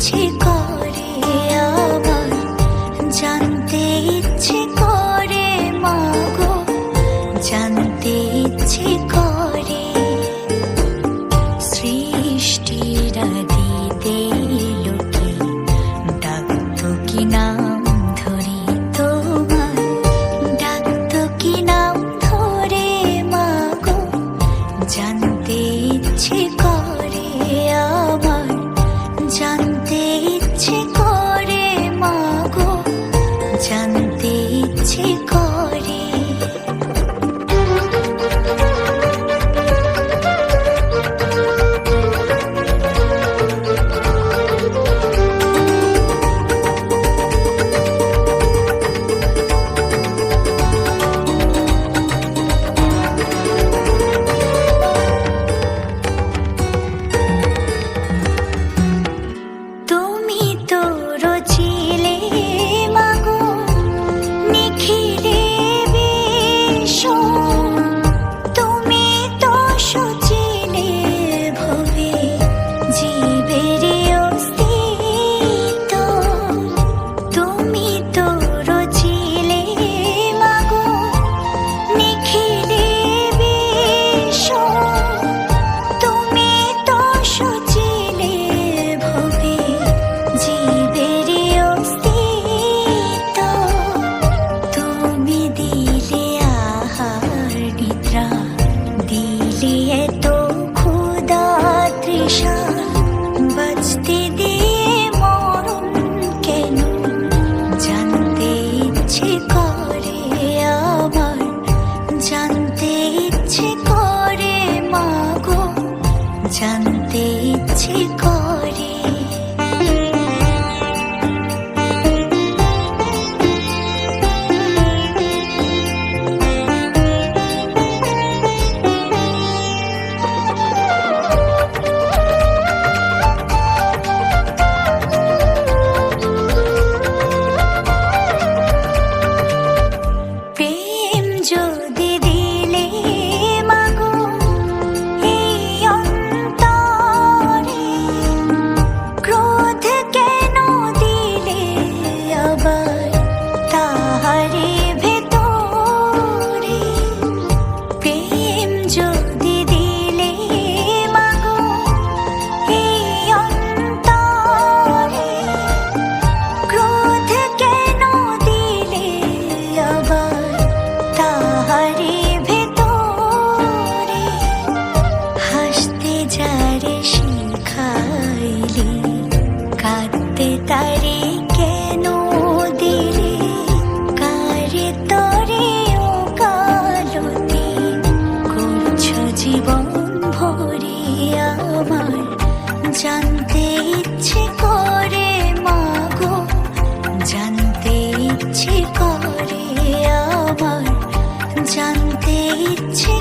ইচ্ছে করে আমার, জানতে ইচ্ছে করে মাগো, জানতে ইচ্ছে করে। সৃষ্টির আদিতে লোকে ডাকতো কি নাম ধরে তোমার, ডাকতো কি নাম ধরে মাগো, জানতে ইচ্ছে করে আমার, জানতে ইচ্ছে করে মাগো, জানতে ইচ্ছে করে। তুমি তো রচিলে মাগো নিখিলে বিশ্ব, তুমি তো সচিলে ভবে জীবের অস্তিত্ব। তুমি তো রচিলে মাগো নিখিলে বিশ্ব, তুমি তো সচিলে ভবে জীবের অস্তিত্ব। তুমি দিলে আহার নিদ্রা, দিলে এত ক্ষুধা তৃষা, বাঁচতে দিয়ে মরণ কেন, জানতে ইচ্ছে করে আমার, জানতে ইচ্ছে করে মাগো, জানতে ইচ্ছে করে। প্রেম যদি দিলে মাগো এই অন্তরে, ক্রোধ কেন দিলে আবার তাহারে ভেতরে। প্রেম যদি দিলে মাগো এই অন্তরে, ক্রোধ কেন দিলে আবার তাহারে ভেতরে। হাসতে যারে শিখাইলে, কাঁদতে তারে কেন দিলে, কারে তরে ও কালতি করছো জীবন ভরে আমার, জানতে ইচ্ছে করে মাগো, জানতে ইচ্ছে করে আমার, জানতে ইচ্ছে